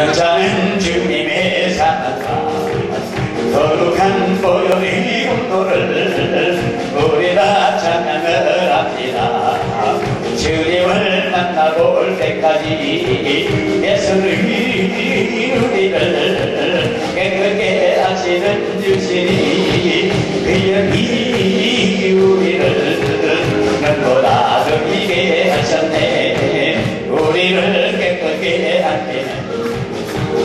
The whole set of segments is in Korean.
여자는 주님의 사랑과 거룩한 보혈의 공로를 우리 다 찬양을 합니다. 주님을 만나고 올 때까지 예수를 우리를 깨끗게 하시는 주시니 그의 우리를 눈보다 더 이게 하셨네. 우리를 깨끗게 하시는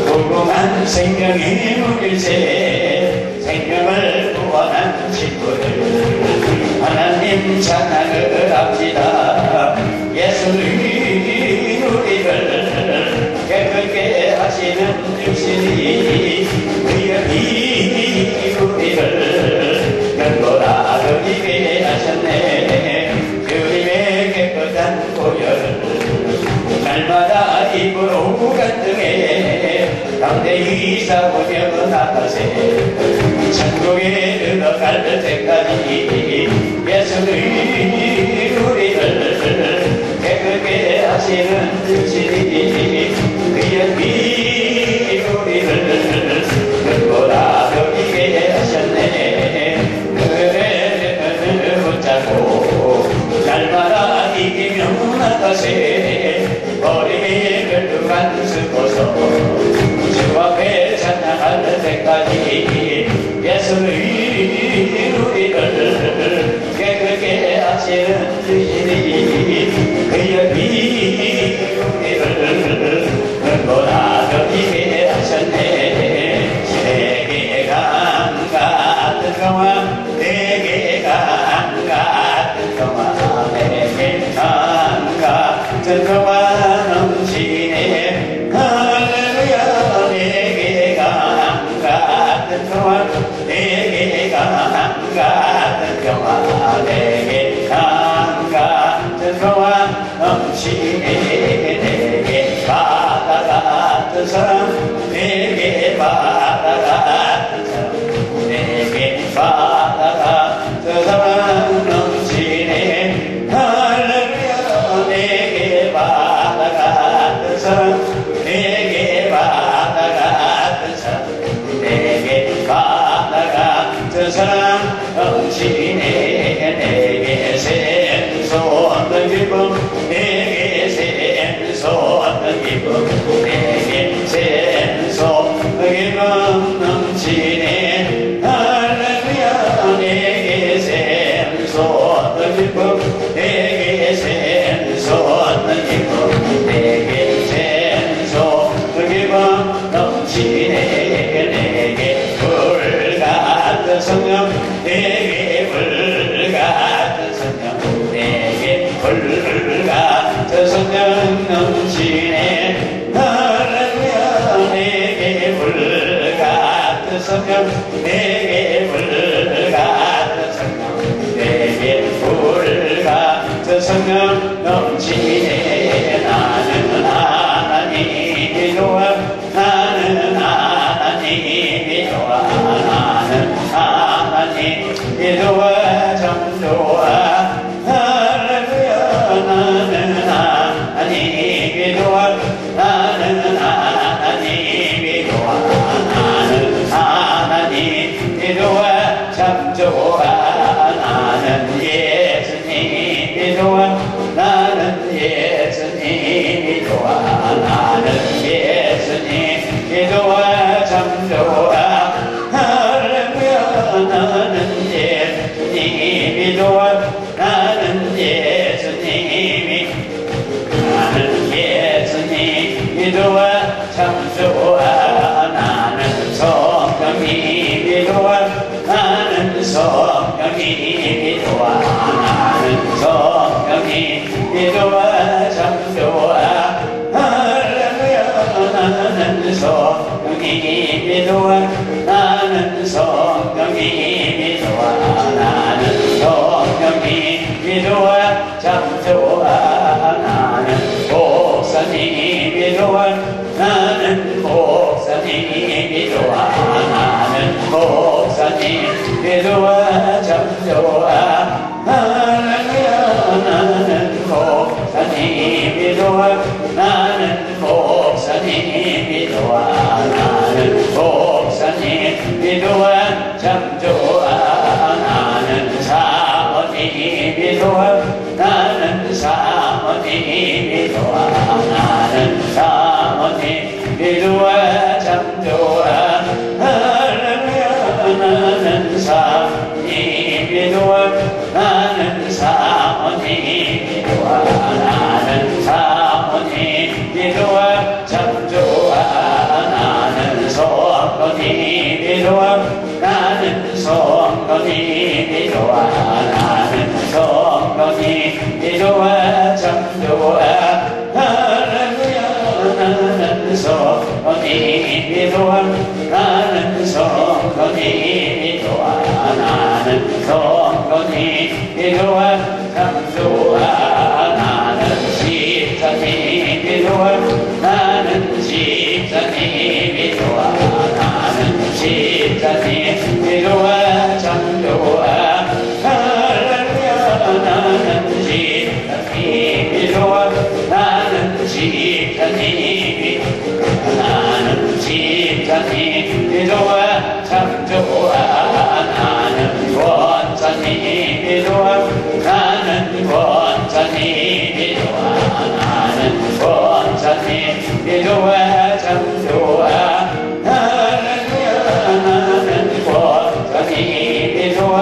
무궁한 생명의 물일새 생명을 구원한 친구들 하나님 찬양을 합시다. 예수를 우리를 깨끗게 하시는 주시니 그의 우리를 눈보다 더 이게 하셨네. 주님의 깨끗한 보혈 날마다 입으로 간증해 담대히 싸우며 나가세. 천국에 들어갈 때까지 예수를 우리를 깨끗게 하시는 주시니 그의 우리를 눈보다 더 이게 하셨네. 그를 붙잡고 날마다 이기며 나가세. 머리에 별두간 쓰고서 주 앞에 찬양할 때까지 예수를 우리를 깨끗게 하시는 주시니 그의 우리를 눈보다 더 이게 하셨네. 세계강 같은 동화 세계강 같은 동화 세계강 같은 동화 넘치네. 할렐루야. 내게강 같은 동화 내게강 같은 동화 내게강 같은 동화 넘치네. 내게 바다 같은 사람 내게 바다 같은 사람 내게 바다 같은 사람 넘치네. 할렐루야. 내게 바다 같은 사람 내게 바다 같은 사람 내게 바다 같은 사람 넘치네. 내게 샘솟는 기쁨 내게 샘솟는 기쁨 내게 샘솟는 기쁨 넘치네. 할렐루야. 내게 샘솟는 기쁨 내게 샘솟는 기쁨 내게 샘솟는 기쁨 넘치네. 내게 불 같은 성령 내게 불 같은 성령 내게 불 같은 성령 넘치네. 할렐루야. 내게 불 같은 성령 내게 불 같은 성령 내게 불 같은 성령 넘치네. 나는 하나님이 좋아 나는 하나님이 좋아 나는 하나님이 좋아 참 좋아. 할렐루야. 나는 하나님이 좋아 나는 하나님이 좋아 나는 하나님이 좋아 참 좋아. 나는 예수님이 좋아 나는 예수님이 좋아 나는 예수님이 좋아 참 좋아. 할렐루야. 나는 예수님이 좋아 나는 예수님이 좋아 참 좋아. 나는 성령님이 좋아 나는 성령님이 좋아 나는 성령님이 좋아 참 좋아. 할렐루야. 나는 성령님이 좋아 나는 성령님이 좋아 나는 성령님이 좋아 참 좋아. 나는 목사님이 좋아 나는 목사님이 좋아 나는 목사님이 좋아 참 좋아. 할렐루야. 나는 목사님이 좋아 나는 목사님이 좋아 나는 목사님 기도와 참 좋아 나는 사모님이 좋아 나는 사모님이 좋아 나는 사모님이 좋아 참 좋아 나는 사모님이 좋아 나는 사모님이 좋아 나는 사모님이 좋아 참 좋아 나는 성도님이 좋아 나는 성도님이 좋아 나는 성도님이 좋아 참 좋아 할렐루야 나는 성도님이 좋아 나는 성도님이 좋아 나는 성도님이 좋아 참 좋아 나는 집사님이 좋아 나는 집사님이 좋아 나는 집사님이 좋아 참 좋아 할렐루야 나는 집사님이 좋아 나는 집사님이 나는 집사님이 좋아 참 좋아 나는 권사님이 좋아 나는 권사님이 좋아 나는 권사님이 좋아 참 좋아 할렐루야 나는 권사님이 좋아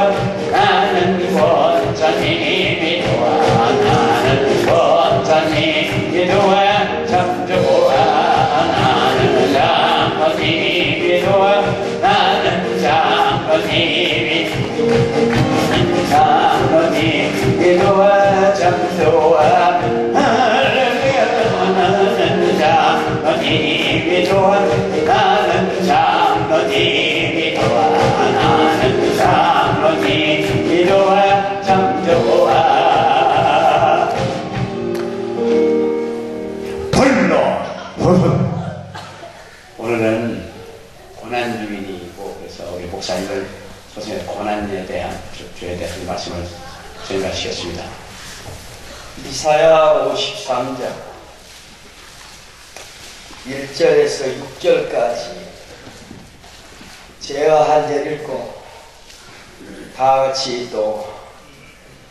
나는 권사님이 좋아 나는 권사님이 좋아 참 좋아 나는 장로님이 좋아 나는 장로님이 장로님이 좋아 참 좋아 할렐루야 나는 장로님이 좋아 나는 장로님이 좋아 나는 장로님이 좋아 참 좋아 오늘은 고난주일이고 그래서 우리 목사님을 소중히 고난에 대한 주에 대한 말씀을 전달하시겠습니다. 이사야 53장 1절에서 6절까지 제가 한 절 읽고 다 같이 또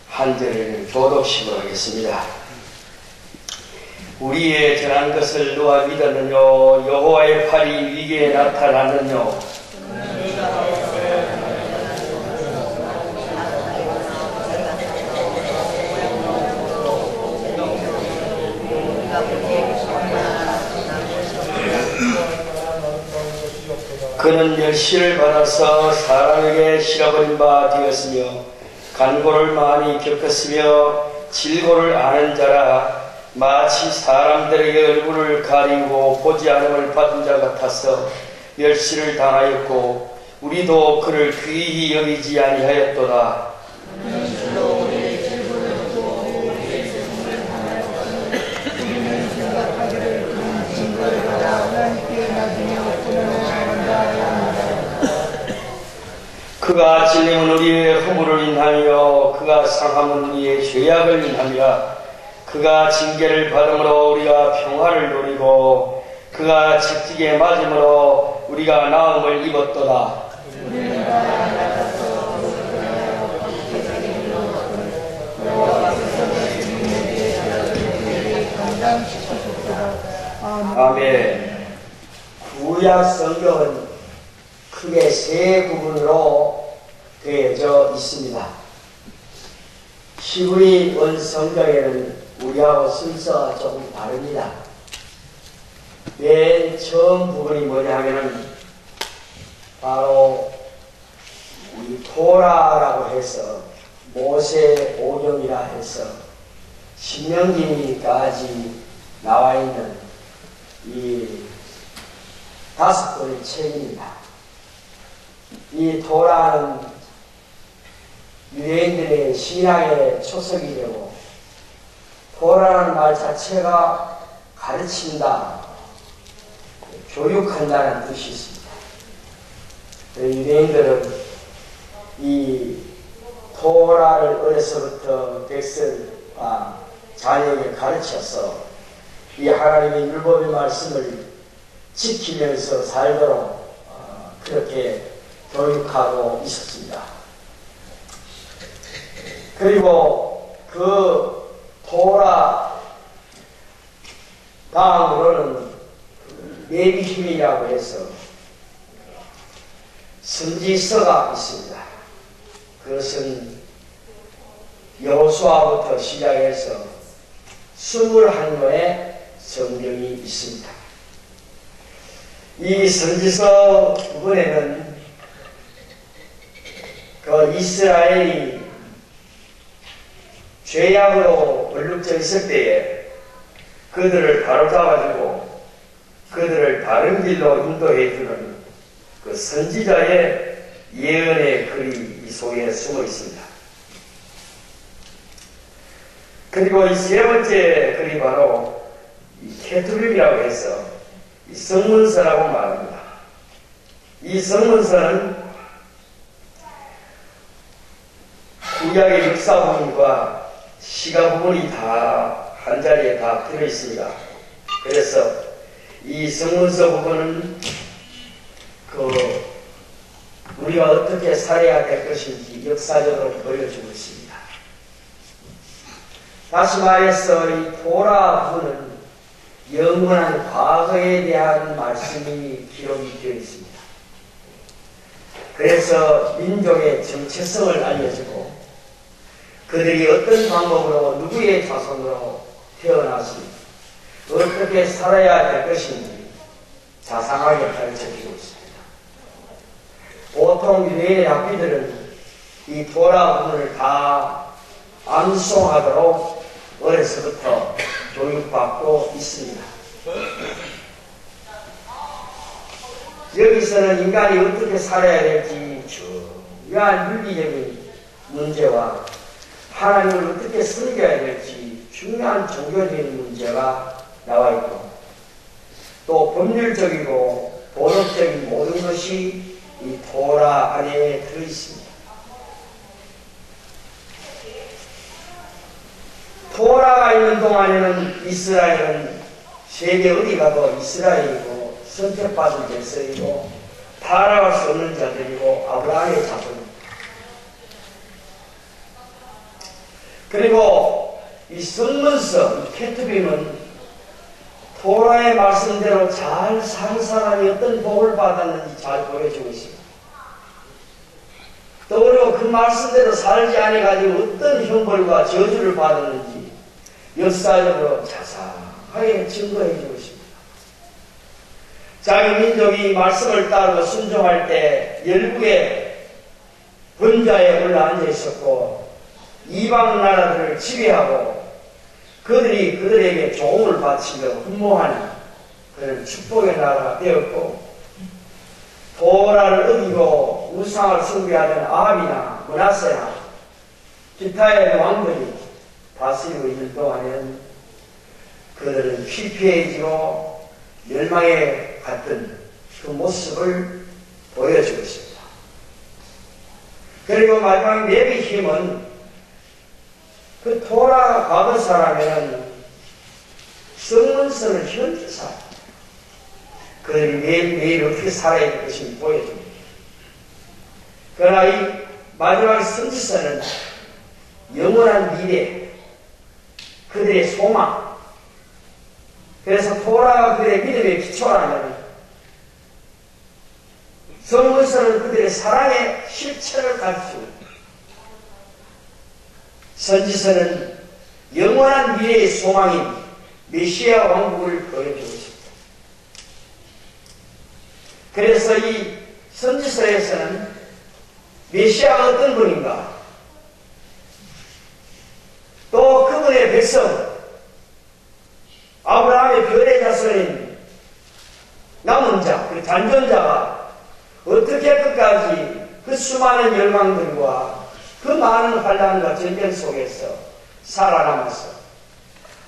한 절을 교독식으로 하겠습니다. 우리의 전한 것을 누가 믿었느뇨 여호와의 팔이 위기에 나타났느뇨 그는 멸시를 받아서 사람에게 실어버린 바 되었으며 간고를 많이 겪었으며 질고를 아는 자라 마치 사람들에게 얼굴을 가리고 보지 않음을 받은 자 같아서 멸시를 당하였고 우리도 그를 귀히 여기지 아니하였도다. 그가 찔림은 우리의 허물을 인하여 그가 상함은 우리의 죄악을 인하며 그가 징계를 받음으로 우리가 평화를 누리고 그가 채찍에 맞음으로 우리가 나음을 입었도다. 아멘. 구약 성경은 크게 세 부분으로 되어져 있습니다. 히브리 원성경에는 우리하고 순서가 조금 다릅니다. 맨 처음 부분이 뭐냐 하면은 바로 이 토라라고 해서 모세 오경이라 해서 신명기까지 나와 있는 이 5권의 책입니다. 이 토라는 유대인들의 신앙의 초석이 되고 토라는 말 자체가 가르친다, 교육한다는 뜻이 있습니다. 유대인들은 이 토라를 어려서부터 백성과 자녀에게 가르쳐서 이 하나님의 율법의 말씀을 지키면서 살도록 그렇게 교육하고 있었습니다. 그리고 그 토라 다음으로는 레위힘이라고 해서 선지서가 있습니다. 그것은 여호수아부터 시작해서 21권의 성경이 있습니다. 이 선지서 부분에는 그 이스라엘이 죄악으로 얼룩져 있을 때에 그들을 바로잡아주고 그들을 바른 길로 인도해주는 그 선지자의 예언의 글이 이 속에 숨어 있습니다. 그리고 이 세 번째 글이 바로 이 케투빔이라고 해서 이 성문서라고 말합니다. 이 성문서는 구약의 역사 부분과 시가 부분이 다 한 자리에 다 들어 있습니다. 그래서 이 성문서 부분은 우리가 어떻게 살아야 될 것인지 역사적으로 보여주고 있습니다. 다시 말해서 이 토라 부분은 영원한 과거에 대한 말씀이 기록이 되어 있습니다. 그래서 민족의 정체성을 알려주고 그들이 어떤 방법으로 누구의 자손으로 태어나서 어떻게 살아야 될 것인지 자상하게 가르쳐주고 있습니다. 보통 유대인의 학비들은 이 토라 부분을 다 암송하도록 어려서부터 교육받고 있습니다. 여기서는 인간이 어떻게 살아야 될지 중요한 윤리적인 문제와 하나님을 어떻게 섬겨야 될지 중요한 종교적인 문제가 나와 있고 또 법률적이고 도덕적인 모든 것이 이 토라 안에 들어있습니다. 토라가 있는 동안에는 이스라엘은 세계 어디 가도 이스라엘이고 선택받은 백성이고 타락할 수 없는 자들이고 아브라함의 자손입니다. 그리고 이 성문서, 이 케투빔은 토라의 말씀대로 잘 산 사람이 어떤 복을 받았는지 잘 보여주고 있습니다. 또 그리고 그 말씀대로 살지 않아가지고 어떤 형벌과 저주를 받았는지 역사적으로 자세하게 증거해주고 있습니다. 자기 민족이 말씀을 따르고 순종할 때 열국의 번자에 올라앉아 있었고 이방 나라들을 지배하고 그들이 그들에게 종을 바치며 흠모하는 그런 축복의 나라가 되었고 토라를 어기고 우상을 숭배하는 아합이나 므낫세나 기타의 왕들이 다스리고 있는 동안에는 그들은 피폐해지고 멸망에 갔던 그 모습을 보여주고 있습니다. 그리고 마지막 레위힘은 그 토라 받은 사람에는 성문서는 현재 살아. 그들이 매일매일 어떻게 살아야 될 것인지 보여줍니다. 그러나 이 마지막 선지서는 영원한 미래, 그들의 소망. 그래서 토라가 그들의 믿음에 기초라면 성문서는 그들의 사랑의 실체를 가르치고 선지서는 영원한 미래의 소망인 메시아 왕국을 보여주고 있습니다. 그래서 이 선지서에서는 메시아가 어떤 분인가, 또 그분의 백성 아브라함의 별의 자손인 남은 자, 그 잔존자가 어떻게 끝까지 그 수많은 열망들과 그 많은 환난과 전쟁 속에서 살아남아서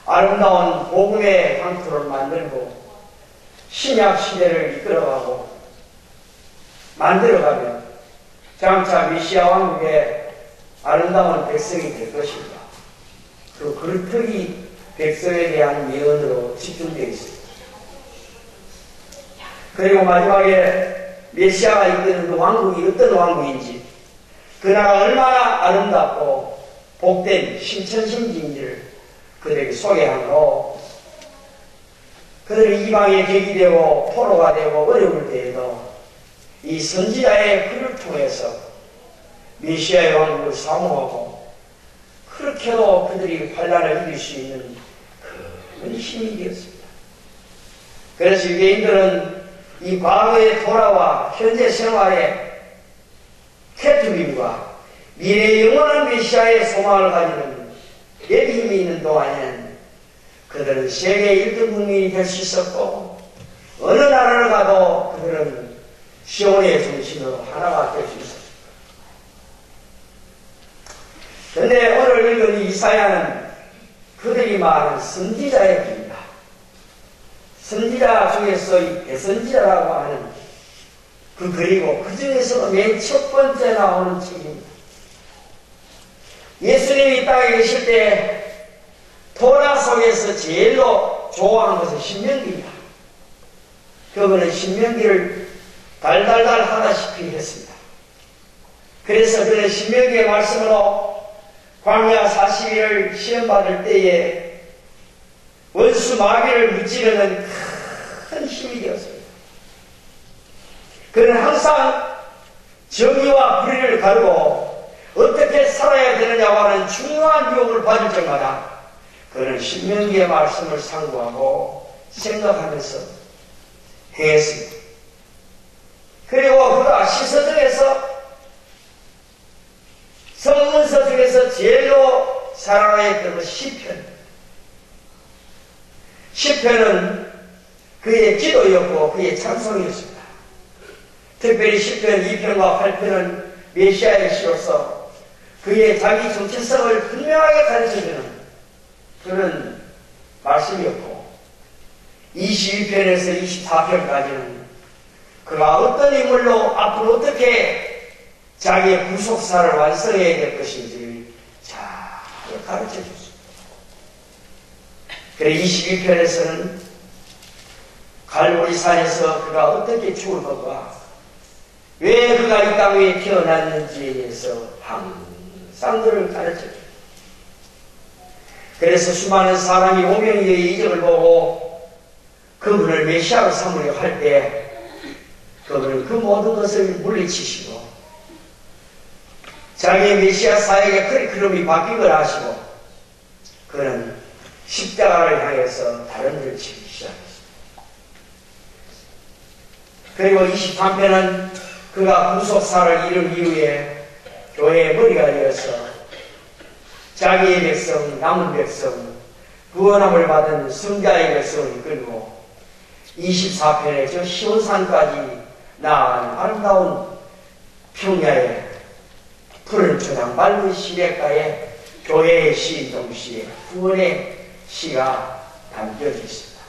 아름다운 복음의 황토를 만들고 신약 시대를 이끌어가고 만들어가면 장차 메시아 왕국의 아름다운 백성이 될 것입니다. 그 그릇터기 백성에 대한 예언으로 집중되어 있습니다. 그리고 마지막에 메시아가 이끄는 그 왕국이 어떤 왕국인지, 그 나라 얼마나 아름답고 복된 신천신지인지를 그들에게 소개하므로 그들이 이방에 객이 되고 포로가 되고 어려울 때에도 이 선지자의 글을 통해서 메시아의 왕국을 사모하고 그렇게도 그들이 환란을 이길 수 있는 큰 힘이 되었습니다. 그래서 유대인들은 이 과거의 토라와 현재 생활의 케투빔과 미래의 영원한 메시아의 소망을 가지는 예비힘이 있는 동안에는 그들은 세계 1등 국민이 될 수 있었고 어느 나라를 가도 그들은 시온의 중심으로 하나가 될 수 있었습니다. 그런데 오늘 읽은 이사야는 그들이 말하는 선지자의 글입니다. 선지자 중에서 이 대선지자라고 하는 그 글이고 그 중에서도 맨 첫 번째 나오는 책입니다. 예수님이 이 땅에 계실 때 토라 속에서 제일로 좋아하는 것은 신명기입니다. 그분은 신명기를 달달달 하다시피 했습니다. 그래서 그는 신명기의 말씀으로 광야 40일을 시험받을 때에 원수 마귀를 무찌르는 큰 힘이 되었습니다. 그는 항상 정의와 불의를 가르고 어떻게 살아야 되느냐고 하는 중요한 유혹을 받을 때마다 그는 신명기의 말씀을 상고하고 생각하면서 행했습니다. 그리고 그가 시서 중에서 성문서 중에서 제일로 사랑했던 것 시편은 그의 기도였고 그의 찬송이었습니다. 특별히 시편 2편과 8편은 메시아의 시로서 그의 자기 정체성을 분명하게 가르쳐주는 그런 말씀이었고 22편에서 24편까지는 그가 어떤 인물로 앞으로 어떻게 자기의 구속사를 완성해야 될 것인지 잘 가르쳐줬습니다. 그래 22편에서는 갈보리산에서 그가 어떻게 죽을 것과 왜 그가 이 땅 위에 태어났는지에 대해서 항상 그를 가르쳐줍니다. 그래서 수많은 사람이 오병이어의 이적을 보고 그분을 메시아로 삼으려 할 때 그분은 그 모든 것을 물리치시고 자기의 메시아 사역의 커리큘럼이 바뀐 걸 아시고 그는 십자가를 향해서 다른 일을 치기 시작했습니다. 그리고 23편은 그가 구속사를 이룬 이후에 교회의 머리가 되어서 자기의 백성, 남은 백성, 구원함을 받은 성자의 백성을 이끌고 24편에 저 시온산까지 나아가는 아름다운 평야의 푸른 초장 맑은 시냇가에 교회의 시 동시에 구원의 시가 담겨져 있습니다.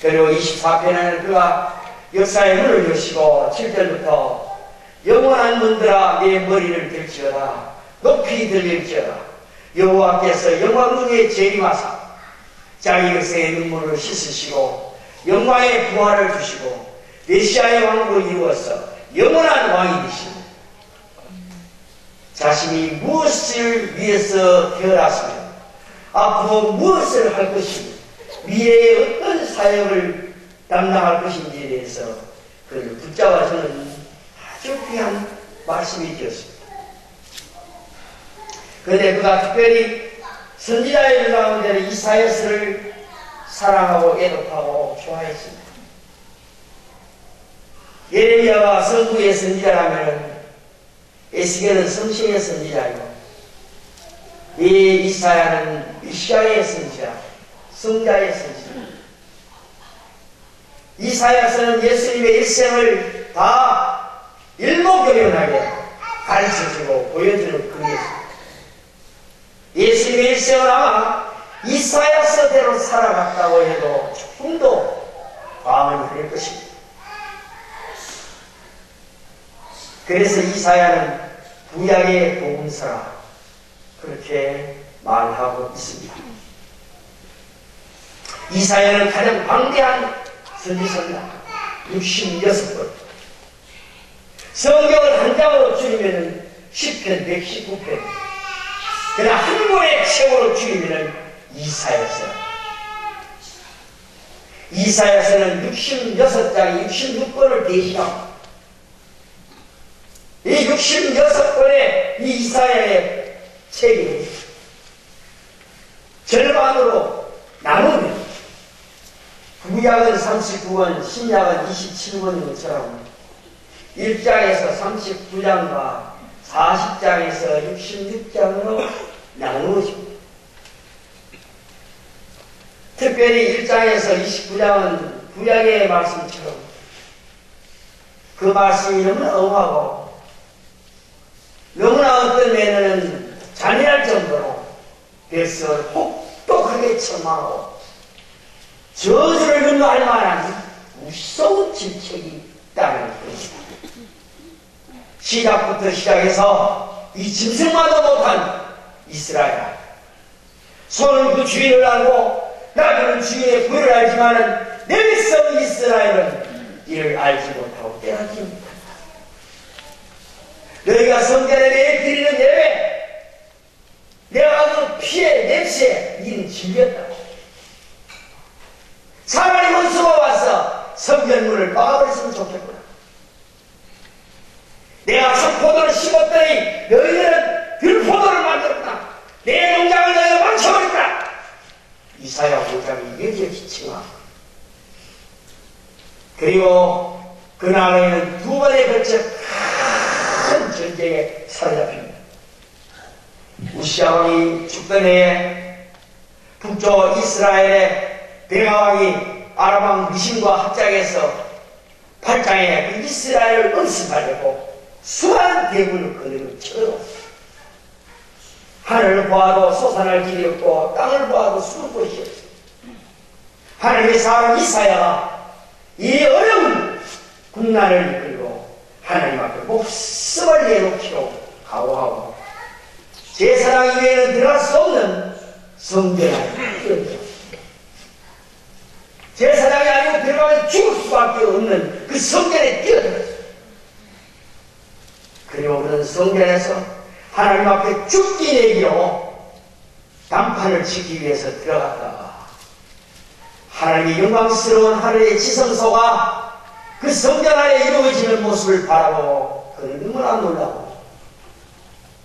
그리고 24편에는 그가 역사의 문을 여시고 7절부터 영원한 문들아 내 머리를 들지어다 높이 들릴지어다 여호와께서 영광 중에 재림하사 자기 백성의 눈물을 씻으시고 영광의 부활을 주시고 메시아의 왕국을 이루어서 영원한 왕이 되시고 자신이 무엇을 위해서 태어났으며 앞으로 무엇을 할 것이며 미래의 어떤 사역을 담당할 것인지에 대해서 그를 붙잡아주는 아주 귀한 말씀이 되었습니다. 그런데 그가 특별히 선지자의 글 가운데는 이사야서를 사랑하고 애독하고 좋아했습니다. 예레미야가 성부의 선지자라면 에스겔은 성신의 선지자이고 이 이사야는 메시아의 선지자, 성자의 선지자. 이사야서는 예수님의 일생을 다 일목요연하게 가르쳐주고 보여주는 글이었습니다. 예수님의 일생은 아마 이사야서대로 살아갔다고 해도 조금도 과언이 아닐 것입니다. 그래서 이사야는 구약의 복음서라 그렇게 말하고 있습니다. 이사야는 가장 방대한 선지서입니다. 66번. 성경을 한 장으로 줄이면 10편 119편. 그냥 한 권의 책으로 줄이면 이사야서는 66장이 66권을 대신하고 이 66권의 이 이사야의 책이 절반으로 나누면 구약은 39권, 신약은 27권인 것처럼 1장에서 39장과 40장에서 66장으로 나누어집니다. 특별히 1장에서 29장은 구약의 말씀처럼 그 말씀이 너무나 엄하고 너무나 어떤 면에는 잔인할 정도로 백성을 혹독하게 처망하고 저주를 근거할 만한 무서운 질책이 있다는 것입니다. 시작부터 시작해서 이 짐승마도 못한 이스라엘, 손은 그 주인을 알고 나그는 주인의 부를 알지만은 내 백성 이스라엘은 이를 알지 못하고 빼앗지 못한다. 너희가 성전에 매일 드리는 예배, 내가 그 피에 냄새에 이는 즐겼다. 차라리 원수가 와서 성전문을 막아버렸으면 좋겠구나. 내가 포도를 심었더니 너희들은 들포도를 만들었다. 내 농장을 너희가 망쳐버렸다. 이사야 5장이 여기에 칭하고, 그리고 그날에는 두 번에 걸쳐 큰 전쟁에 사로잡힙니다. 우시아 왕이 죽던 해에 북쪽 이스라엘의 베가왕이 아람왕 미신과 합작해서 8장에 그 이스라엘을 응습하려고 수많은 대군을 거느리고 쳐들어왔습니다. 하늘을 보아도 솟아날 길이 없고 땅을 보아도 숨을 곳이 없습니다. 하나님의 사람 이사야가 이 어려운 국난을 이끌고 하나님 앞에 목숨을 내놓기로 각오하고 제사장 이외에는 들어갈 수 없는 성전에 뛰어들었습니다. 제사장이 아니고 들어가면 죽을 수밖에 없는 그 성전에 뛰어들었습니다. 그리고 그는 성전에서 하나님 앞에 죽기 내기로 단판을 치기 위해서 들어갔다가 하나님의 영광스러운 하늘의 지성소가 그 성전 안에 이루어지는 모습을 바라보고 그는 너무나 놀라고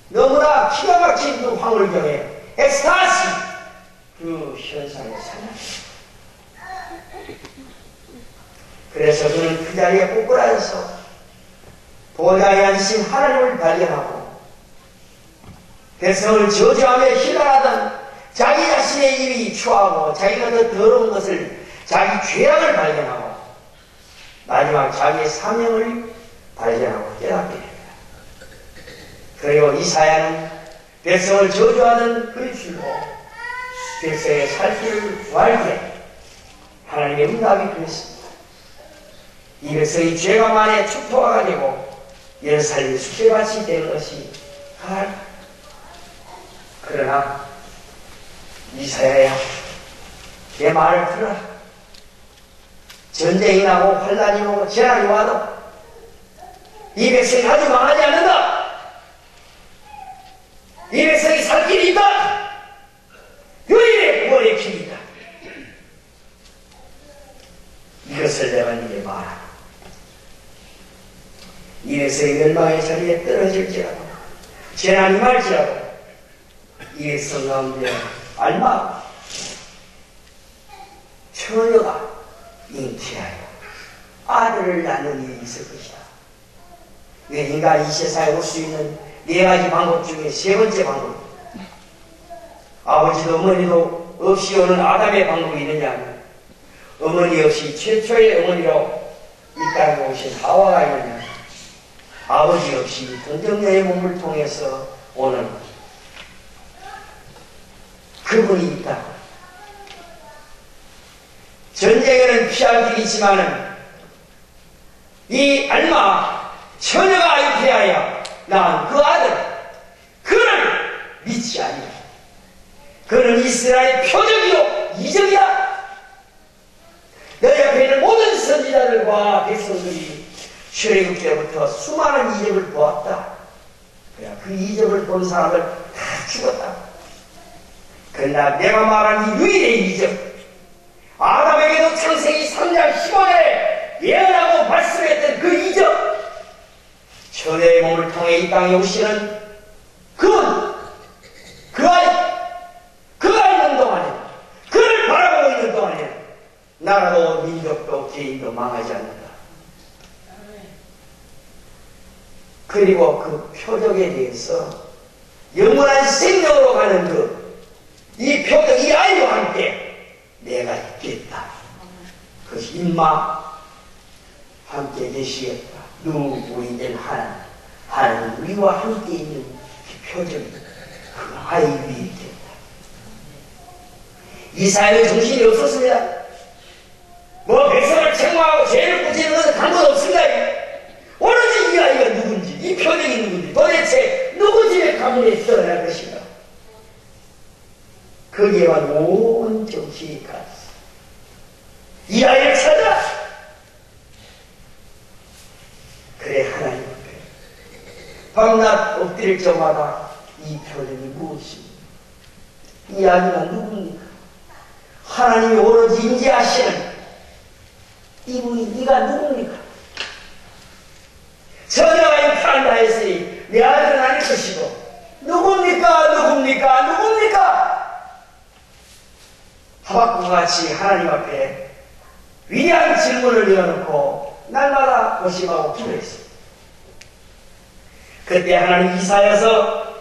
너무나 기가 막힌 그 황홀경에 엑스타시 그 현상에 살았습니다. 그래서 그는 그 자리에 꼬꾸라져서 보좌에 앉으신 하나님을 발견하고 백성을 저주하며 힐난하던 자기 자신의 입이 추하고 자기가 더 더러운 것을 자기 죄악을 발견하고 마지막 자기의 사명을 발견하고 깨닫게 됩니다. 그리고 이사야는 백성을 저주하던 그 줄로 백성의 살 길을 구할 때 하나님의 응답이 그랬습니다. 이 백성이 죄가 많아 축토가 되고 예루살렘이 숫죄밭이 되는 것이 가할. 그러나 이사야야, 내 말을 들어라. 전쟁이 나고 환란이 오고 재난이 와도 이 백성이 아주 망하지 않는다. 이 백성이 살 길이 있다. 유일의 구원의 길이 있다. 이것을 내가 네게 말하라. 이 백성이 멸망의 자리에 떨어질지라도 재난이 말지라도 이 백성 가운데 알마 처녀가 잉태하여 아들을 낳는 일이 있을 것이다. 왜 인간이 이 세상에 올 수 있는 네 가지 방법 중에 세 번째 방법, 아버지도 어머니도 없이 오는 아담의 방법이 있느냐 하면 어머니 없이 최초의 어머니로 이 땅에 오신 하와가 있느냐, 아버지 없이 동정녀의 몸을 통해서 오는 그분이 있다. 전쟁에는 피할 길이 있지만은 이 알마 처녀가 잉태하여 낳은 그 아들, 그를 믿지 아니라 그는 이스라엘 표적이요 이적이야. 너희 앞에 있는 모든 선지자들과 백성들이 출애굽 때부터 수많은 이적을 보았다. 그 이적을 본 사람을 다 죽었다. 그러나 내가 말한 이 유일의 이적, 아담에게도 창세기 3장 15절에 예언하고 말씀했던 그 이적, 천의 몸을 통해 이 땅에 오시는 그분, 그가 있는 동안에, 그를 바라보고 있는 동안에 나라도 민족도 개인도 망하지 않는다. 그리고 그 표적에 대해서 영원한 생명으로 가는 이 표적, 이 아이와 함께 내가 있겠다. 그것이 임마 함께 계시겠다. 누구이든 하나님 우리와 함께 있는 그 표적이 그 아이 위에 있겠다. 이사야의 정신이 없었습니다. 뭐 백성을 책망하고 죄를 꾸짖는 것은 상관없습니다. 오로지 이 아이가 누군지, 이 표적이 누군지, 도대체 누구 집에 가문에 태어날 것인가, 거기에만 온 정신이 갔어. 이 아이를 찾아. 그래, 하나님 앞에 밤낮 엎드릴 적마다 이 표적이 무엇입니까? 이 아이가 누굽니까? 하나님이 오로지 임재하시는 이분이 네가 누굽니까? 전혀가 임파를 다했으니 내 아들은 아닐 것이고 누굽니까? 하박국과 같이 하나님 앞에 위대한 질문을 내어놓고 날마다 고심하고 기도했습니다. 그때 하나님 이사야서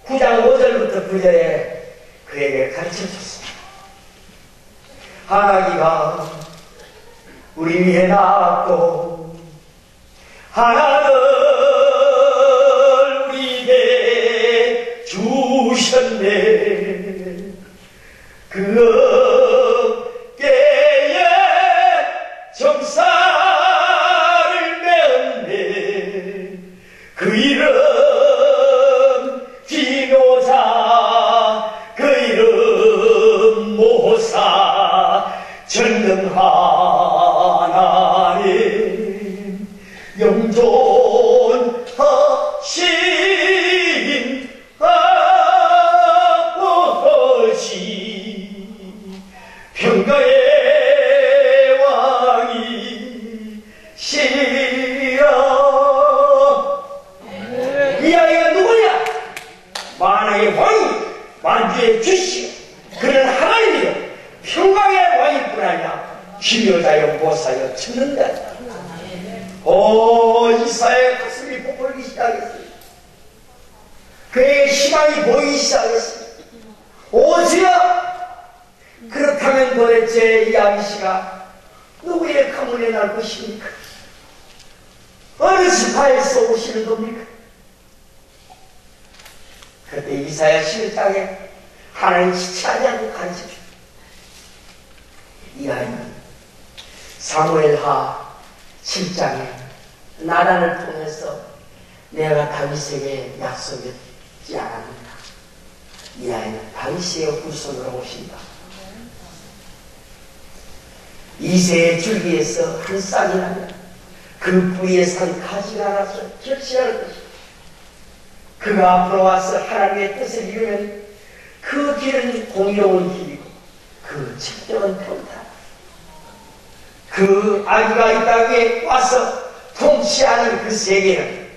9장 5절부터 9절에 그에게 가르쳐줬습니다. 하나님가 우리 위에 낳았고 하나를 우리에게 주셨네. 그 어깨에 정사를 메었네. 그 이름 기묘자, 그 이름 모사, 전능하나님 영존하신 아버지, 평가의 왕이시라. 이 아이가 누구냐? 만왕의 왕이, 만주의 주시오. 그는 하나님이요 평강의 왕일 뿐 아니라 기묘자여 모사여 천능자다. 이사야의 가슴이 부풀기 시작했습니다. 그의 희망이 보이기 시작했습니다. 주여, 그렇다면 도대체 이 아비씨가 누구의 가문에 날 것입니까? 어느 지파에서 오시는 겁니까? 그때 이사야 11장에 하나님 지체하지 않고 가르쳐줍니다. 이 아이는 사무엘하 7장에 나단을 통해서 내가 다윗에게 약속했지 않았는가. 이 아이는 다윗의 후손으로 오신다. 이새의 줄기에서 한 싹이 나면 그 뿌리에 산 가지가 나서 결실할 것이다. 그가 앞으로 와서 하나님의 뜻을 이루면 그 길은 공의로운 길이고 그 책정은 평탄. 그 아기가 이 땅에 와서 통치하는 그 세계는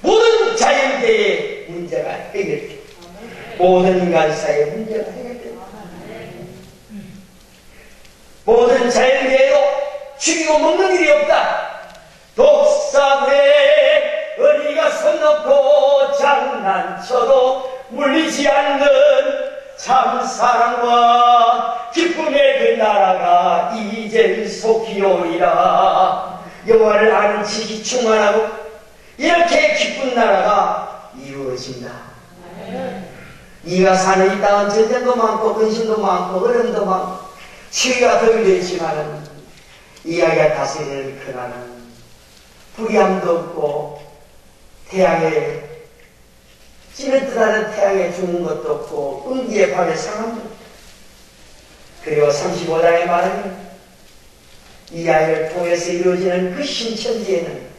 모든 자연계의 문제가 해결돼. 모든 인간사의 문제가 해결돼. 모든 자연계에도 죽이고 먹는 일이 없다. 독사구에 어린이가 손 놓고 장난쳐도 물리지 않는 참 사랑과 기쁨의 그 나라가 이젠 속히 오리라. 여호와를 아는 지식이 충만하고 이렇게 기쁜 나라가 이루어진다. 네가 사는 이 땅은 전쟁도 많고 근심도 많고 어려움도 많고 추위가 더위도 있지만 이 아이가 다스리는 그날은 불의함도 없고 태양에 찌는 듯하는 태양에 죽는 것도 없고 은기의 밤에 상함도 없고. 그리고 35장에 말하면 이 아이를 통해서 이루어지는 그 신천지에는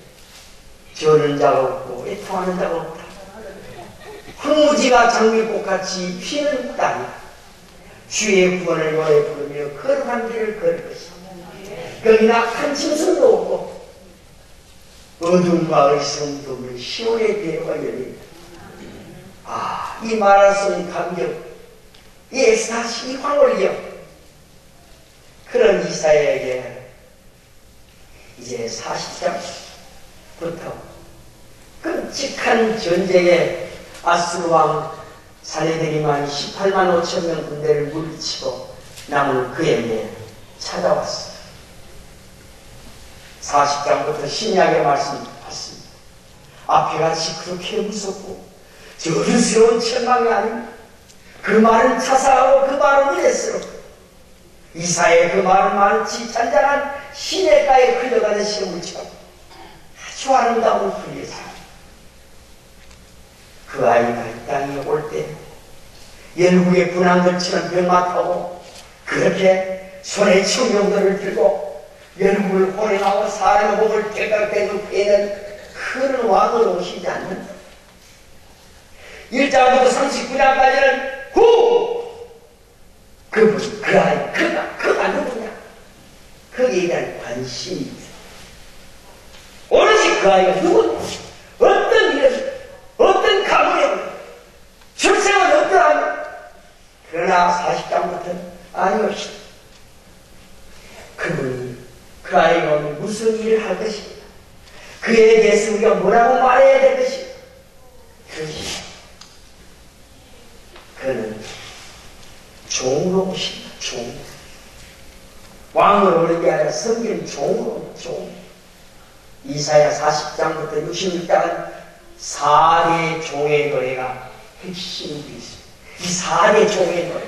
저는 자가 없고 애통하는 자가 없다. 황무지가 장미꽃같이 피는 땅이다. 주의 구원을 노래 부르며 거룩한 길을 걸을 것이다. 거기나 한 짐승도 없고 어둠과 어리석음도 없는 시온의 대로가 열린다. 아, 이 말할 수 없는 감격, 이 엑스타시, 이 황홀력, 그런 이사야에게 이제 40장부터 끔찍한 전쟁에 아수르 왕 사내들이만 18만 5천 명 군대를 물리치고 남은 그에게 찾아왔어요. 40장부터 신약의 말씀 봤습니다. 앞에 같이 그렇게 무섭고 저주스러운 천망이 아닙니다. 그 말은 차사하고 그 말은 은혜스럽고 이사의 그 말은 마치 잔잔한 시냇가에 흘러가는 샘물처럼 아주 아름다운 그 여자. 그 아이가 이 땅에 올 때 열국의 군왕들처럼 병마 타고 그렇게 손에 청룡들을 들고 열국을 호령하고 사람의 목을 대각대고 패는 그런 왕으로 오시지 않는다. 1장부터 39장까지는 그분, 그 아이, 그가 누구냐? 거기에 대한 관심이 있어요. 오로지 그 아이가 누구냐? 어떤 이름, 어떤 가문이냐? 출생은 어떠하냐? 그러나 40장부터는 아니옵시다. 그분이, 그 아이가 오늘 무슨 일을 할 것인가? 그에 대해서 우리가 뭐라고 말해야 될 것인가? 그것이 그는 종으로 오신다. 종. 왕으로 오는 게 아니라 섬기는 종으로 온다. 종. 이사야 40장부터 66장은 4대 종의 노래가 핵심이 있습니다. 이 4대 종의 노래.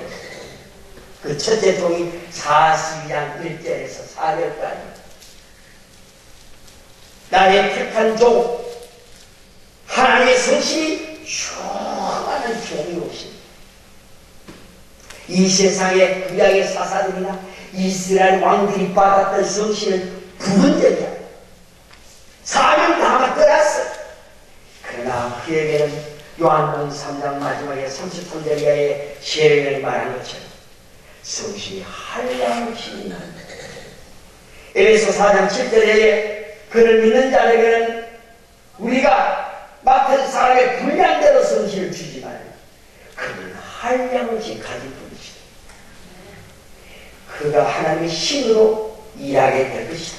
그 첫째 종이 42장 1절에서 4절까지. 나의 택한 종, 하나님의 성신이 슈하는 종이 오십니다. 이 세상의 구약의 사사들이나 이스라엘 왕들이 받았던 성신을 부은 적이 아니야. 사명 다 떠났어. 그러나 그에게는 요한복음 3장 마지막에 33절 이하의 시행을 말한 것처럼 성신이 한량없이 있는 에베소 4장 7절에 그를 믿는 자에게는 우리가 맡은 사람의 분량대로 성신을 주지만 그는 한량없이 가진 분이시다. 그가 하나님의 신으로 일하게 될 것이다.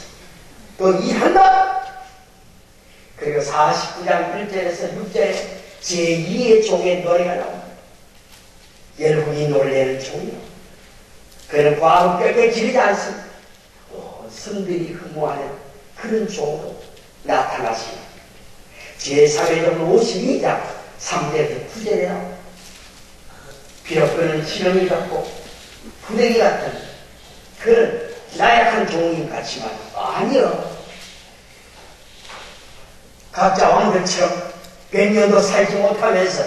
또 일한다. 그리고 49장 1절에서 6절에 제2의 종의 노래가 나옵니다. 열국이 놀래는 종이요. 그는 과거 뼈에 지르지 않습니다. 성들이 흠모하는 그런 종으로 나타나십니다. 제3회전 52장 3절에서 9절에 나옵니다. 비록 그는 지렁이 같고 부대기 같은 그런 나약한 종인 같지만 아니요. 각자 왕들처럼 몇 년도 살지 못하면서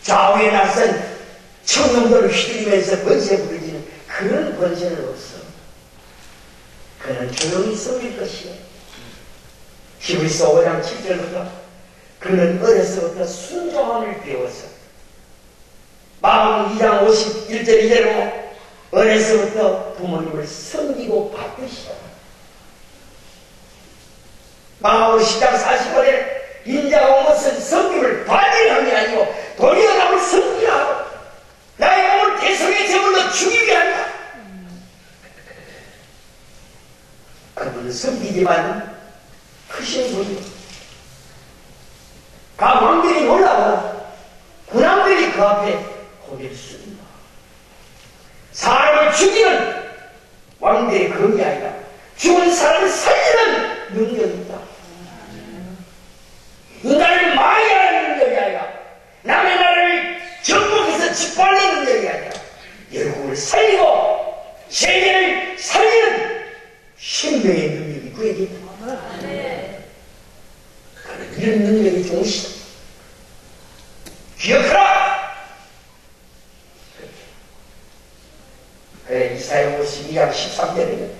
좌우에 낯선 청룡들을 휘두르면서 번세 부르지는 그런 번세는 없어. 그는 조용히 섬길 것이요. 히브리서 5장 7절부터 그는 어려서부터 순종함을 배워서 마음 2장 51절 이대로 어려서부터 부모님을 섬기고 받으시다. 마음 10장 40절에 인자가 온 것은 섬김을 받으려 게 아니고 도리어 남을 섬기려 하고 나의 몸을 대성의 제물로 죽이게 한다. 그분은 섬기지만 크신 분이요. 각 왕들이 놀라고 군왕들이 그 앞에 고개를 숙인다. 사람을 죽이는 왕들의 그게 아니라 죽은 사람을 살리는 능력이 있다. 인간을 마해하는 능력이 아니라 남의 나라를 정복해서 짓밟는 능력이 아니라 열국을 살리고 세계를 살리는 생명의 능력이 그에게 있다. 이런 능력이 좋으시다. 기억하라! 그래, 이사야 52장 13절에는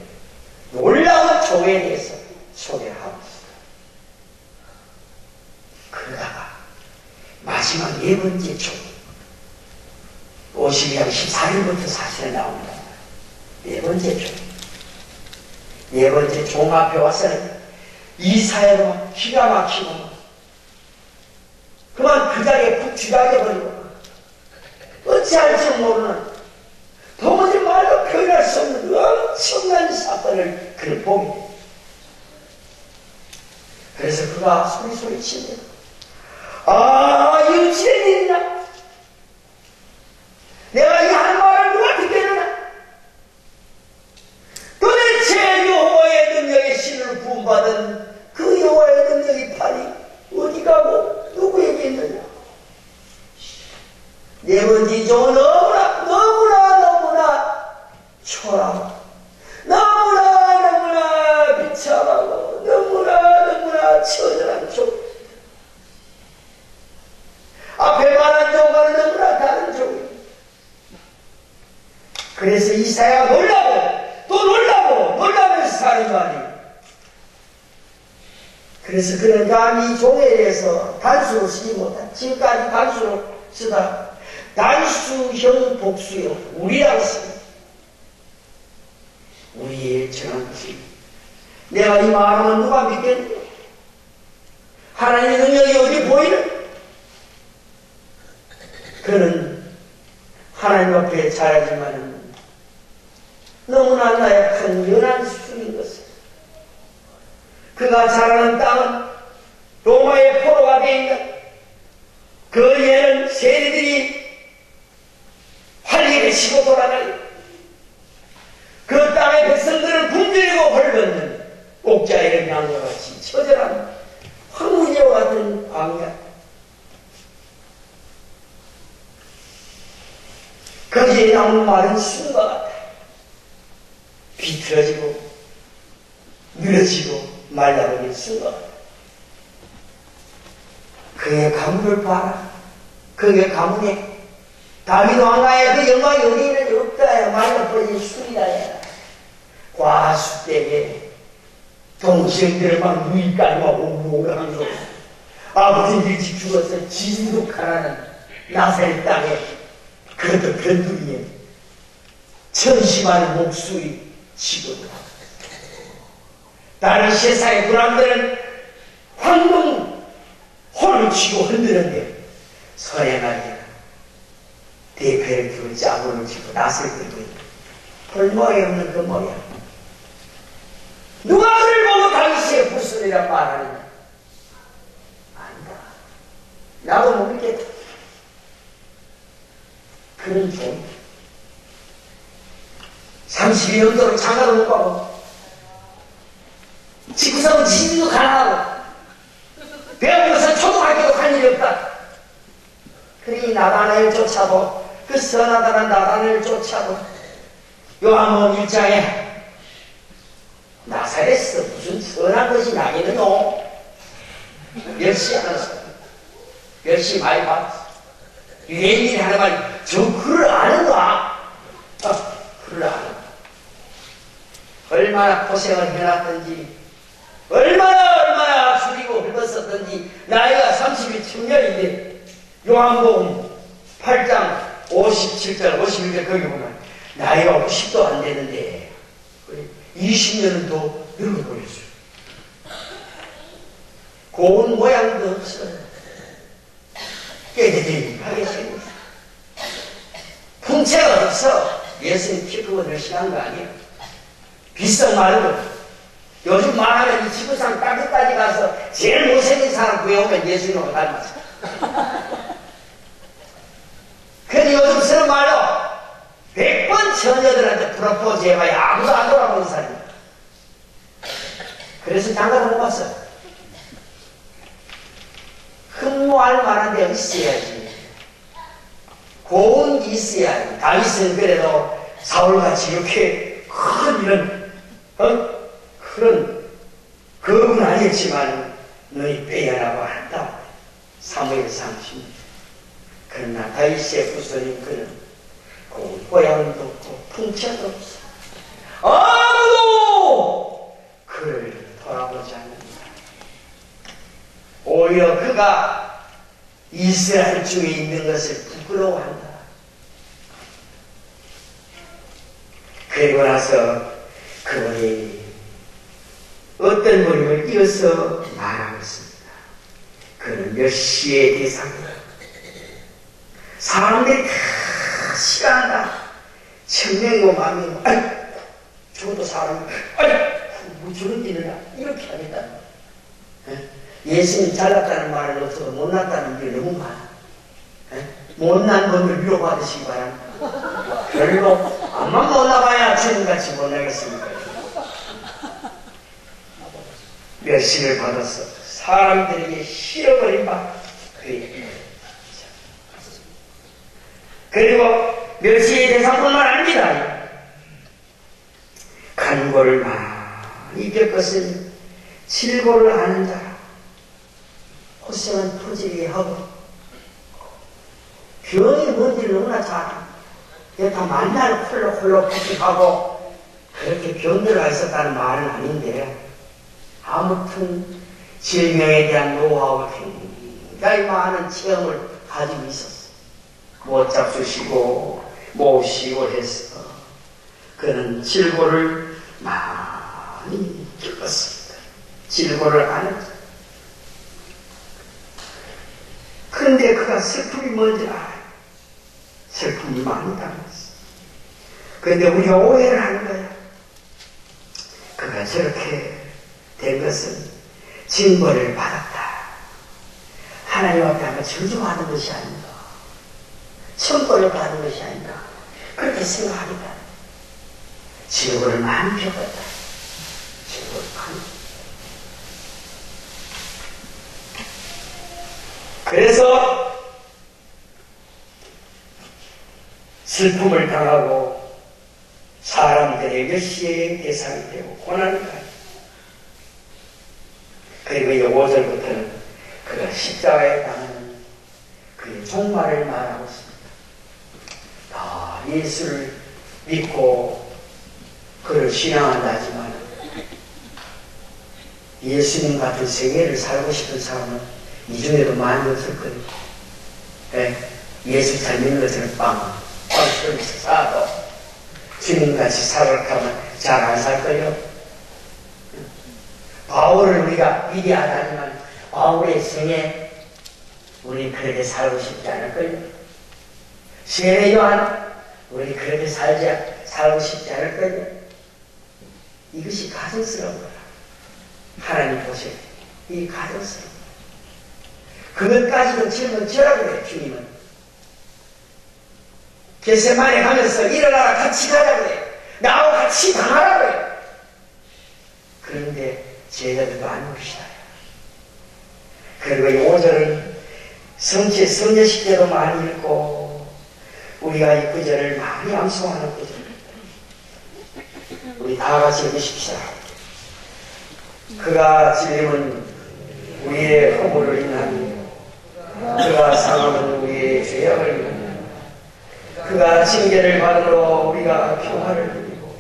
놀라운 종에 대해서 소개를 하고 있습니다. 마지막 네 번째 종 52장 14일부터 사실에 나옵니다. 네 번째 종. 네 번째 종 앞에 와서는 이사야가 기가 막히고 그만 그 자리에 푹 주저앉아버리고 어찌할 줄 모르는 도무지 말로 표현할 수 없는 엄청난 사건을 그를 보게 됩니다. 그래서 그가 소리칩니다. 아, 이거 지는 일이나? 내가 이 한 말을 누가 듣겠느냐? 도대체 여호와의 능력의 신을 구원받은 그 여호와의 능력의 팔이 어디 가고 누구에게 있느냐? 네 번째 종은 너무나 초라하고 너무나 비참하고 너무나 처절한 종. 앞에 말한 종과는 너무나 다른 종입니다. 그래서 이사야가 놀라고 또 놀라면서 하는 말이, 그래서 그는 감히 이 종에 대해서 단수로 쓰지 못한, 지금까지 단수로 쓰다 단수형 복수형 우리라고 씁니다. 우리의 정한 것입니다. 내가 이 말하면 누가 믿겠느냐? 하나님의 능력이 어디 보이는? 그는 하나님 앞에 잘하지만 너무나 나약한 연한 수준인 것을, 그가 자라는 땅은 로마의 포로가 되어 있는 그 예는 세리들이 활기를 치고 돌아다니고 그 땅의 백성들을 굶주리고 헐벗는 옥자이를 양과 같이 처절한 황무지와 같은 광야, 거기에 나오는 마른 순과 같아. 비틀어지고 늘어지고 말라버린 순과 같아. 그의 가문을 봐라. 그의 가문에 다윗 왕가의 그 영광이 어디는 없다. 말라버린 순이다. 과수 때에 동생들을 막 누이까지 막 오고오고하는 거. 아버지 일찍 죽어서 지독하라는 나사렛 땅에 그것도 변두리에 천심한 목수의 지금 다른 세상의 불안들은 황금 홀을 치고 흔드는데 서양아리가 대패를 들고 짜고를 치고 낯을 들고 있는 볼모이 없는 그 모양. 누가 그를 보고 당시의 불순이란 말하느냐? 아니다. 나도 못 믿겠다. 그런 종 32년도로 장가도 못 가고 지구상은 지지도 가난하고 배우면서 초등학교도 간 일이 없다. 그러니 나단을 쫓아도 그 선하다는 나단을 쫓아도 요한복음 1장에 나사렛에서 무슨 선한 것이 나겠느냐? 멸시하면서 멸시 많이 받았어. 유대인이 하는 말, 저 그를 아는가? 그를 아는가? 얼마나 고생을 해놨던지, 얼마나 줄이고 늙었었던지, 나이가 30이 청년인데, 요한복음 8장 57절, 51절 거기 보면, 나이가 50도 안 되는데, 20년은 더 늙어버렸어요. 고운 모양도 없어요. 깨대대하게 생겼어. 풍채가 없어. 예수님 키 크고 늘씬한 거 아니에요. 비싼 말로 요즘 말하면 이 지구상 땅끝까지 가서 제일 못생긴 사람 구해오면 예수님하고 닮았어. 근데 요즘 쓰는 말로 100번 처녀들한테 프로포즈 해봐야 아무도 안 돌아보는 사람이야. 그래서 장가를 못 봤어요. 흠모할 만한 데가 있어야지. 고운 게 있어야지. 다윗은 그래도 사울같이 이렇게 큰 이런 그런 거은 아니었지만 너희 빼야라고 한다. 사무엘상 10절. 그러나 다윗의 후손인 그는 고운 고향도 없고 풍채도 없어. 아무도 그를 돌아보지 않는다. 오히려 그가 이스라엘 중에 있는 것을 부끄러워한다. 그리고 나서 그분이 어떤 무림을 이어서 말하고 있습니다. 그는 몇 시의 대상이다. 사람들이 다 싫어한다. 천명이고 만명이고 아이 저도 사람 아이 뭐 저런 일을 이렇게 하겠다. 예수님 잘났다는 말은 없어도 못났다는 게 너무 많아. 못난 분들 위로받으시기 바랍니다. 별로 암만 못나봐야 주님같이 못나겠습니까? 멸시를 받아서 사람들에게 실어버린 바 그리고 멸시의 대상뿐만 아닙니다. 간고를 많이 겪었으니 질고를 아는 자라. 호생은 토지게 하고 병이 뭔지를 너무나 잘 알아. 다 만날 홀로 부식하고 그렇게 병들어 있었다는 말은 아닌데 아무튼 질병에 대한 노하우가 굉장히 많은 체험을 가지고 있었어. 못 잡수시고 못 쉬고 해서 그는 질고를 많이 겪었습니다. 질고를 아는 자. 그런데 그가 슬픔이 뭔지 알아요. 슬픔이 많이 당했어. 그런데 우리가 오해를 하는 거야. 그가 저렇게 된 것은 징벌을 받았다. 하나님 앞에 아마 저주받은 것이 아닌가. 천벌을 받은 것이 아닌가. 그렇게 생각합니다. 징벌을 많이 겪었다. 징벌을 많이. 그래서 슬픔을 당하고 사람들의 멸시의 대상이 되고 고난을 당하고 그리고 이 5절부터는 그가 십자가에 당하는 그의 종말을 말하고 있습니다. 다 예수를 믿고 그를 신앙한다 하지만 예수님 같은 생애를 살고 싶은 사람은 이 중에도 많이 없을 거예요. 예수 잘 믿는 것처럼 빵처럼 싸도 주님같이 살아가면 잘 안 살 거예요. 바울을 우리가 위대하다지만 바울의 생애 우리 그렇게 살고 싶지 않을 거예요. 세례 요한 우리 그렇게 살고 싶지 않을 거예요. 이것이 가증스러운 거라. 하나님 보세요. 이 가증스러운 그것까지도 짊어지라 그래요. 주님은 겟세마네 가면서 일어나라 같이 가자 그래요. 나하고 같이 당하라 그래요. 그런데 제자들도 안 옵시다. 그리고 이 5절은 성례식 때도 많이 읽고 우리가 이 구절을 많이 암송하는 구절입니다. 우리 다 같이 읽으십시다. 그가 찔림은 우리의 허물을 인하니 그가 상함은 우리의 죄악을 인하니 그가 징계를 받음으로 우리가 평화를 누리고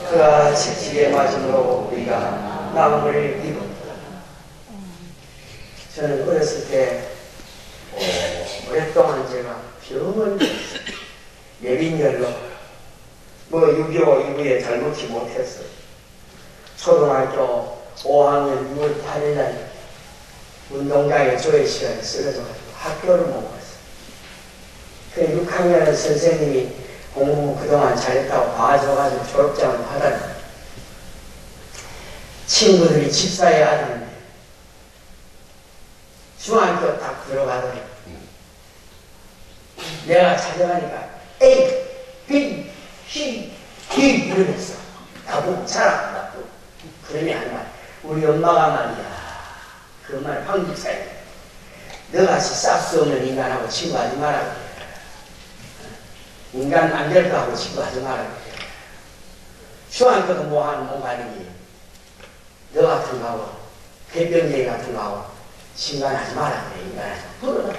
그가 채찍에 맞음으로 우리가 나음을 입었다. 저는 어렸을 때 오랫동안 제가 병을 예빈열로 6.25 이후에 잘못지 못했어. 초등학교 5학년 6월 8일날 운동장에 조회 시간에 쓰러져가지고 학교를 못 갔어. 그 6학년 선생님이 공부 그동안 잘했다고 봐줘가지고 졸업장을 받았는데 친구들이 집사의 아들인데 중학교 딱 들어가더니 내가 찾아가니까 A, B, C, D 이러면서 나보고 잘한다고. 그러니 아니면 우리 엄마가 말이야. 그 엄마는 황집사야. 너같이 싹 수 없는 인간하고 친구하지 말라고 그래. 인간 안 될 거 하고 친구하지 말라고 그래. 중학교도 뭐하는 못 가는지 너 같은 거하고 폐병쟁이 같은 거하고 친구하지 말라고 그래. 인간하지 그러나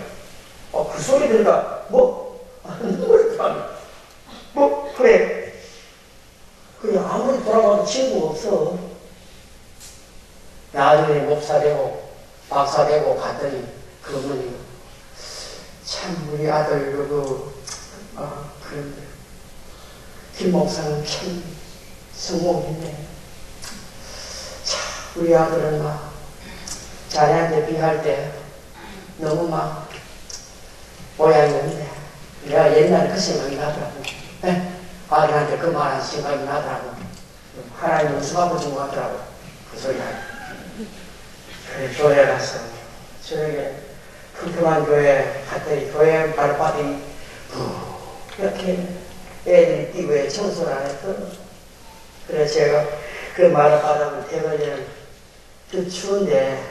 그 소리 들으니까 그래. 그래 아무리 돌아가도 친구가 없어. 나중에 목사 되고 박사 되고 갔더니 그 어머니 참 우리 아들 그런데 김 목사는 참 성공했네. 참 우리 아들은 막 자네한테 비할 때 너무 막 모양이 없네. 내가 옛날에 그 생각이 나더라고. 아들한테 그 말한 생각이 나더라고. 하나님 은수받고 준 것 같더라고. 그 소리가. 그래, 교회 가서 저녁에 큼큼한 교회 갔더니 교회 발바닥이 이렇게 애들이 뛰고 청소를 안 했거든. 그래서 제가 그 말바닥을 대거리는 그 추운데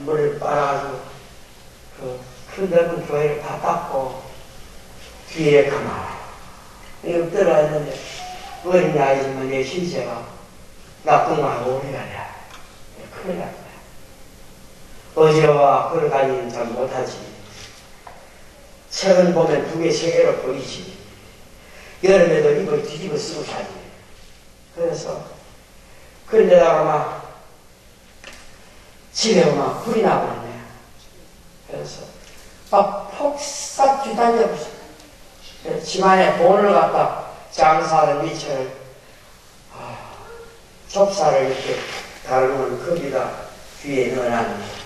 물을 빨아가지고 그 넓은 교회를 다 닦고 뒤에 가만히 엎드려 있는데 어린 아이지만 내 신세가 나쁜 거하고 오래 가냐. 큰일 났다. 어제와 걸어다니는 잘 못하지. 책은 보면 2개, 3개로 보이지. 여름에도 이걸 뒤집어 쓰고 살지. 그래서 그런데다가 막 집에 막 불이 나버렸네. 그래서 막 폭삭 뒤달려버렸어. 집안에 돈을 갖다 장사를 미쳐를 좁사를 이렇게 다루면 거기다 뒤에 넣어놨는데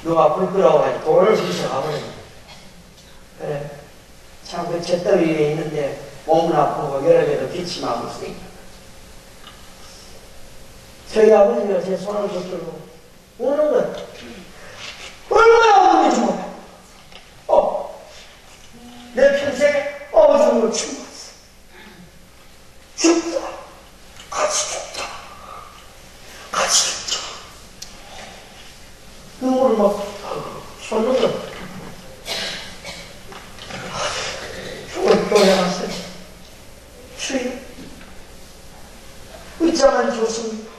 누가 불 끄라고 돈을 훔쳐가버렸네. 그래 참 그 잿더미 위에 있는데 몸은 아프고 여름에도 기침하고 있으니까 저희 아버지가 제 손을 붙들고 우는 거야. 얼마나 우는지 몰라. 내 평생에 어중으로 죽었어. 죽자. 같이 죽자. 같이 죽자. 눈물을 막 쏟는 거야. 죽을 교회 갔어요. 주여, 의자만 좋습니까?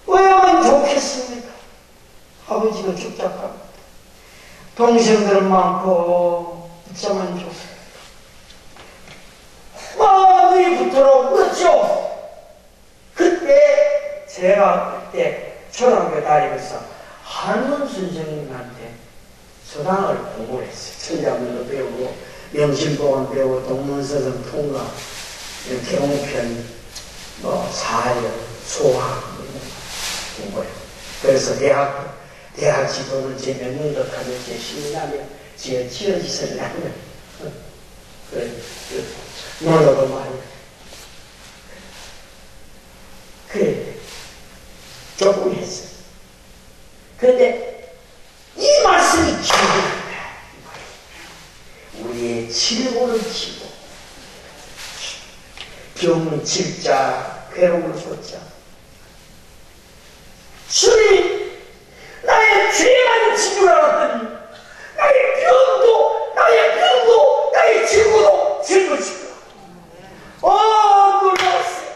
왜야만 좋겠습니까? 아버지가 죽자고 동생들은 많고 의자만 좋습니까? 마음이 붙도록 울었죠. 그때 제가 그때 초등학교 다니면서 한문 선생님한테 서당을 공부를 했어요. 천자문도 배우고 명심보감 배우고 동문서점 통과 경편 사회 소학 공부해요. 그래서 대학 지도를 제 명령도 하면 제 신나면 제 지어지서를 하면 그래 놀러도 많이 그래 조금 했어요. 그런데 이 말씀이 기억이 우리의 질고를 치고 병을 질자 괴로움을 줬자 주님 나의 죄만 지줄 알았더니 나의 병도 나의 질고도 짊어지고 놀라웠어요.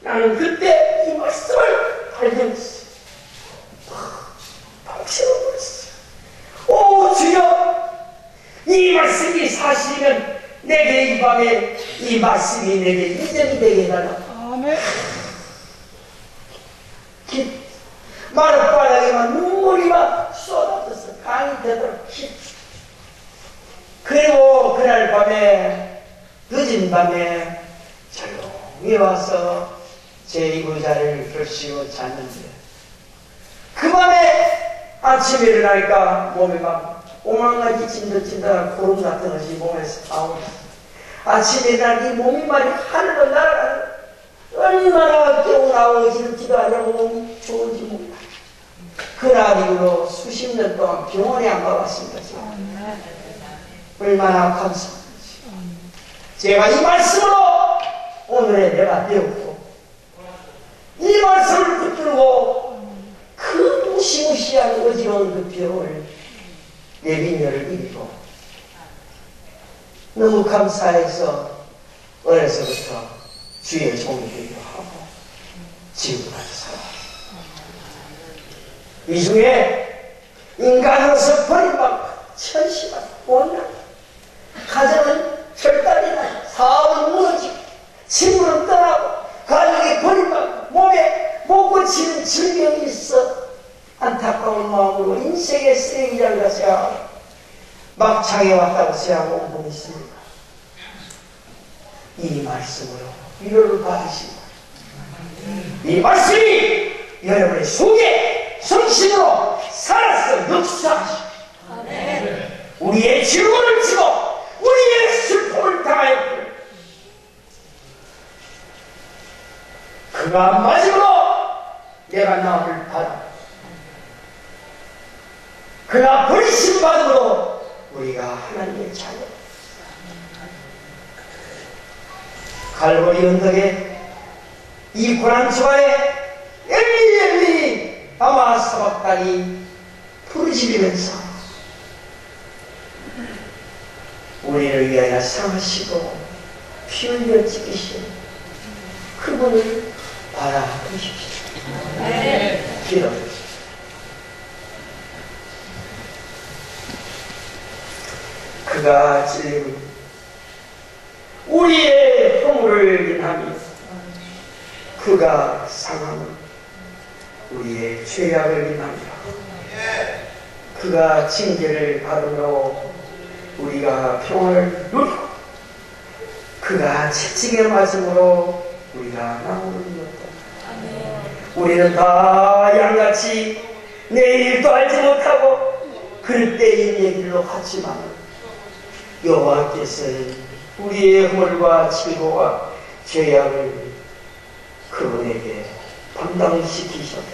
나는 그때 이 말씀을 발견했어요. 박수를 버렸어요. 주여 이 말씀이 사실이면 내게 이 밤에 이 말씀이 내게 인정이 되게 해달라. 아멘. 마룻바닥에만 눈물이 막 쏟아졌어. 강이 되도록 그리고 그날 밤에 늦은 밤에 조용히 와서 제 이부자를 펼치고 잤는데 그 밤에 아침에 일어나니까 몸이 막 오만가지 찐득찐득한 구름 같은 것이 몸에서 나오고 아침에 일어나니 몸이 말이 하늘로 날아가는 얼마나 깨우나고 어지럽지도 않냐고 몸이 좋은지 몰라. 그날 이후로 수십 년 동안 병원에 안 가봤습니다. 얼마나 감사한지. 제가 이 말씀으로 오늘의 내가 배웠고 이 말씀을 붙들고 그 무시무시한 어지러운 그 병을 내빈혈을 이기고 너무 감사해서 어려서부터 주의 종이 되기도 하고 지금까지 살아왔습니다. 이 중에 인간으로서 버림받고 천시만 못난 가정은 결단이 나요. 사업은 무너지고 친구는 떠나고 가족이 버림받고 몸에 못 고치는 질병이 있어 안타까운 마음으로 인생의 쓰레기장을 가서 막창에 왔다고 생각하는 분이 있습니다. 이 말씀으로 위로를 받으시고 이 말씀이 여러분의 속에 성신으로 살아서 역사하시고 우리의 질문을 지고 우리의 슬픔을 당하였고 그가 마지막으로 내가 나를 받아 그가 버리심받음으로 우리가 하나님의 자녀 갈보리 언덕에 이 고난주간에 엘리 엘리 아마 사박단이 부르짖으면서 우리를 위하여 상하시고 피 흘려 찢기신 그분을 바라보십시오. 기도합시다. 그가 찔림은 우리의 허물을 인하며 그가 상함은 우리의 죄악을 인하며 그가 징계를 받음으로 우리가 평안을 누리고 그가 채찍에 맞음으로 우리가 나무를 이었다. 우리는 다 양같이 내일도 알지 못하고 그때인 얘기로 하지만 여호와께서는 우리의 허물과 질고와 죄악을 그분에게 감당시키셨다.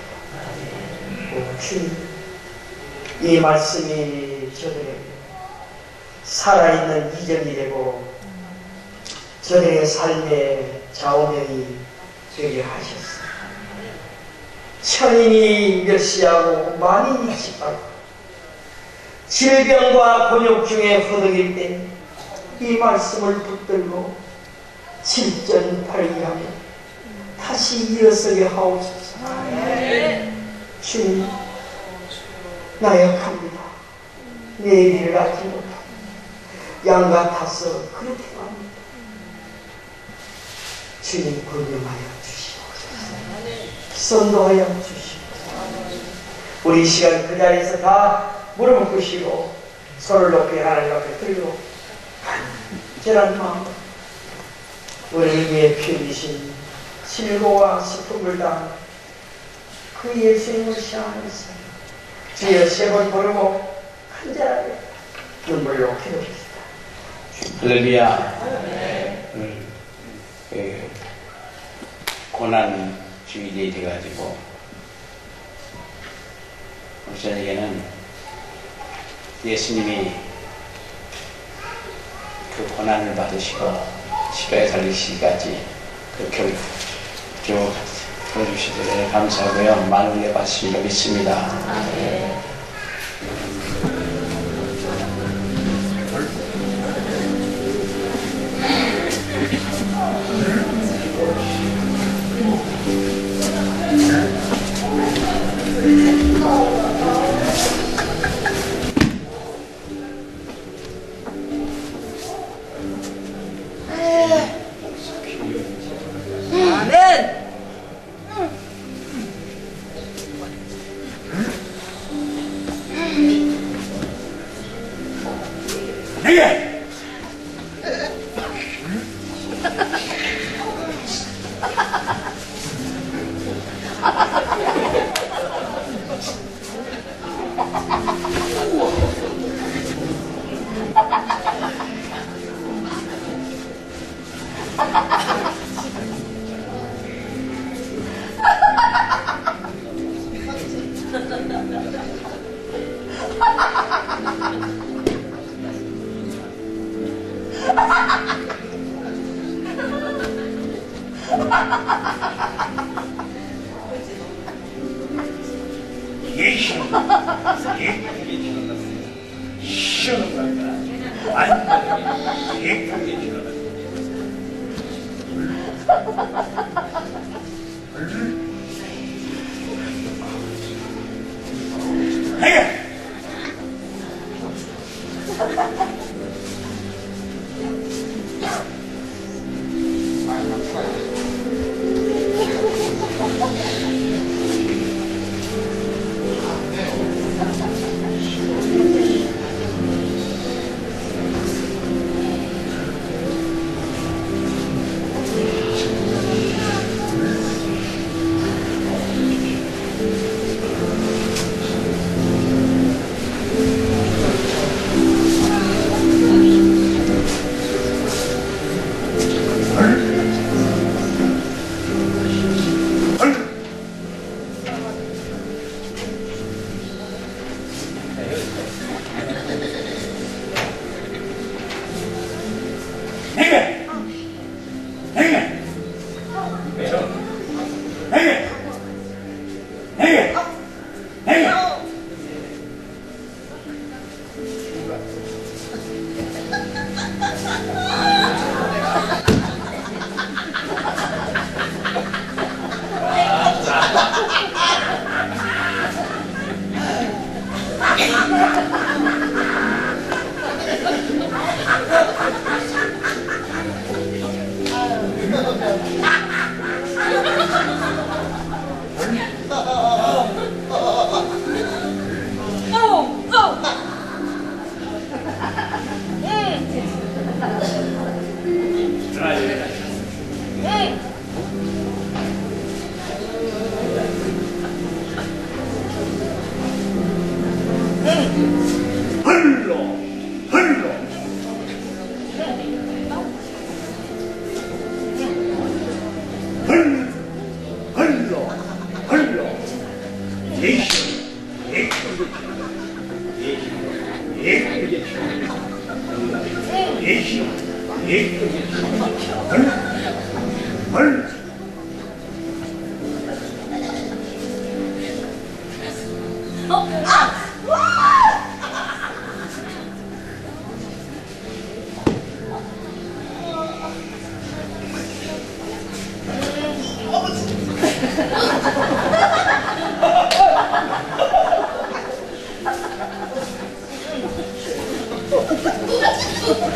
오 주님, 이 말씀이 저들에게 살아있는 이정이 되고 저들의 삶의 좌우명이 되게 하셨어요. 천인이 멸시하고 만인이 짓밟고 질병과 곤욕 중에 허덕일 때 이 말씀을 붙들고 칠전팔기하며 다시 일어서게 하옵소서. 주님, 나약합니다. 내 일을 알지 못합니다. 양 같아서 그렇게 합니다. 주님 권명하여 주시옵소서. 선도하여 주시옵소서. 우리 이 시간 그 자리에서 다 무릎을 꿇으시고 손을 높이 하나님 앞에 들고 간절한 마음 우리를 위해 피 흘리신 질고와 슬픔을 당한 그 예수님을 시험하면서 주여 세 번 부르고 간절하게 눈물로 기도합시다. 할렐루야. 고난 주일이 돼가지고 우리 저에게는 예수님이 그 고난을 받으시고 십자가에 달리시기까지 그 결국 쭉 들어주시기를 감사하고요. 많은 은혜 받으시리라 믿습니다.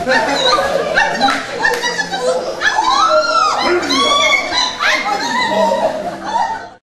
Ha ha ha!